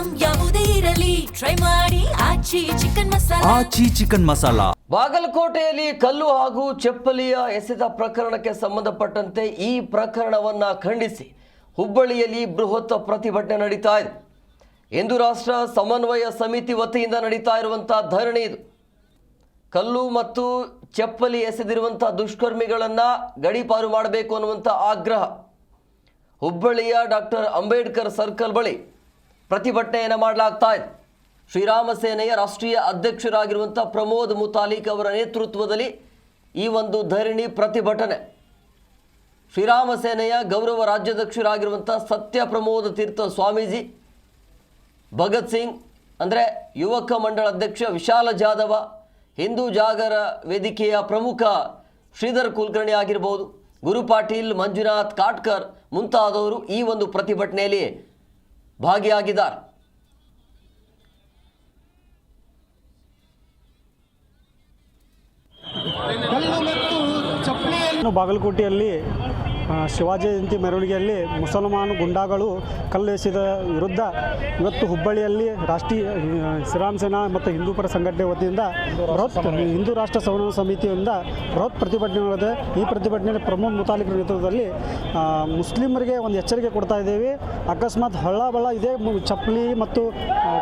Item ಯಾವುದೇ ಇರಲಿ try ಮಾಡಿ ಆಚಿ ಚಿಕನ್ ಮಸಾಲಾ. ಆಚಿ ಚಿಕನ್ ಮಸಾಲಾ. ಬಾಗಲಕೋಟೆಯಲ್ಲಿ ಕಲ್ಲು ಹಾಗೂ ಚಪ್ಪಲಿಯ ಎಸೆತ ಪ್ರಕರಣಕ್ಕೆ ಸಂಬಂಧಪಟ್ಟಂತೆ ಈ ಪ್ರಕರಣವನ್ನು ಖಂಡಿಸಿ ಹುಬ್ಬಳ್ಳಿಯಲ್ಲಿ ಬೃಹತ್ ಪ್ರತಿಭಟನೆ ನಡೀತಾ ಇದೆ. ಹಿಂದೂ ರಾಷ್ಟ್ರ ಸಮನ್ವಯ ಸಮಿತಿ ವತಿಯಿಂದ ನಡೀತಾ ಇರುವಂಥ ಧರಣಿ ಇದು. ಕಲ್ಲು ಮತ್ತು ಚಪ್ಪಲಿ ಎಸೆದಿರುವಂಥ ದುಷ್ಕರ್ಮಿಗಳನ್ನು ಗಡೀಪಾರು ಮಾಡಬೇಕು ಅನ್ನುವಂಥ ಆಗ್ರಹ. ಹುಬ್ಬಳ್ಳಿಯ ಡಾಕ್ಟರ್ ಅಂಬೇಡ್ಕರ್ ಸರ್ಕಲ್ ಬಳಿ ಪ್ರತಿಭಟನೆಯನ್ನು ಮಾಡಲಾಗ್ತಾ ಇದೆ. ಶ್ರೀರಾಮ ಸೇನೆಯ ರಾಷ್ಟ್ರೀಯ ಅಧ್ಯಕ್ಷರಾಗಿರುವಂಥ ಪ್ರಮೋದ್ ಮುತಾಲಿಕ್ ಅವರ ನೇತೃತ್ವದಲ್ಲಿ ಈ ಒಂದು ಧರಣಿ ಪ್ರತಿಭಟನೆ. ಶ್ರೀರಾಮ ಸೇನೆಯ ಗೌರವ ರಾಜ್ಯಾಧ್ಯಕ್ಷರಾಗಿರುವಂಥ ಸತ್ಯ ಪ್ರಮೋದ್ ತೀರ್ಥ ಸ್ವಾಮೀಜಿ, ಭಗತ್ ಸಿಂಗ್ ಅಂದರೆ ಯುವಕ ಮಂಡಳ ಅಧ್ಯಕ್ಷ ವಿಶಾಲ ಜಾಧವ, ಹಿಂದೂ ಜಾಗರ ವೇದಿಕೆಯ ಪ್ರಮುಖ ಶ್ರೀಧರ್ ಕುಲಕರ್ಣಿ ಆಗಿರ್ಬೋದು, ಗುರು ಪಾಟೀಲ್, ಮಂಜುನಾಥ್ ಕಾಟ್ಕರ್ ಮುಂತಾದವರು ಈ ಒಂದು ಪ್ರತಿಭಟನೆಯಲ್ಲಿ ಭಾಗಿಯಾಗಿದ್ದಾರೆ. ಬಾಗಲಕೋಟೆಯಲ್ಲಿ ಶಿವಾಜಿ ಜಯಂತಿ ಮೆರವಣಿಗೆಯಲ್ಲಿ ಮುಸಲ್ಮಾನ ಗುಂಡಾಗಳು ಕಲ್ಲೆಸೆದ ವಿರುದ್ಧ ಇವತ್ತು ಹುಬ್ಬಳ್ಳಿಯಲ್ಲಿ ರಾಷ್ಟ್ರೀಯ ಶ್ರೀರಾಮ ಸೇನಾ ಮತ್ತು ಹಿಂದೂ ಪರ ಸಂಘಟನೆ ವತಿಯಿಂದ ಬೃಹತ್ ಹಿಂದೂ ರಾಷ್ಟ್ರ ಸಮನ್ವಯ ಸಮಿತಿಯಿಂದ ಬೃಹತ್ ಪ್ರತಿಭಟನೆ ನಡೆದಿದೆ. ಈ ಪ್ರತಿಭಟನೆಯಲ್ಲಿ ಪ್ರಮೋದ್ ಮುತಾಲಿಕ್ ನೇತೃತ್ವದಲ್ಲಿ ಮುಸ್ಲಿಮರಿಗೆ ಒಂದು ಎಚ್ಚರಿಕೆ ಕೊಡ್ತಾ ಇದ್ದೇವೆ. ಅಕಸ್ಮಾತ್ ಹಳ್ಳ ಇದೇ ಚಪ್ಪಲಿ ಮತ್ತು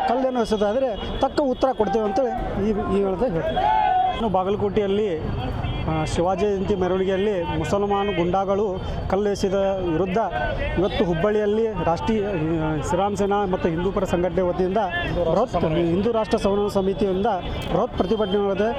ಕಲ್ಲೇನು ಎಸೆದ ಆದರೆ ತಕ್ಕ ಉತ್ತರ ಕೊಡ್ತೇವೆ ಅಂತೇಳಿ ಈ ಹೇಳ್ತೀನಿ. ಬಾಗಲಕೋಟೆಯಲ್ಲಿ ಶಿವಾಜಿ ಜಯಂತಿ ಮೆರವಣಿಗೆಯಲ್ಲಿ ಮುಸಲ್ಮಾನ ಗುಂಡಾಗಳು ಕಲ್ಲೆಸೆದ ವಿರುದ್ಧ ಇವತ್ತು ಹುಬ್ಬಳ್ಳಿಯಲ್ಲಿ ರಾಷ್ಟ್ರೀಯ ಶ್ರೀರಾಮ ಸೇನಾ ಮತ್ತು ಹಿಂದೂ ಪರ ಸಂಘಟನೆ ವತಿಯಿಂದ ಬೃಹತ್ ಹಿಂದೂ ರಾಷ್ಟ್ರ ಸಮನ್ವಯ ಸಮಿತಿಯಿಂದ ಬೃಹತ್ ಪ್ರತಿಭಟನೆ ನಡೆದಿದೆ.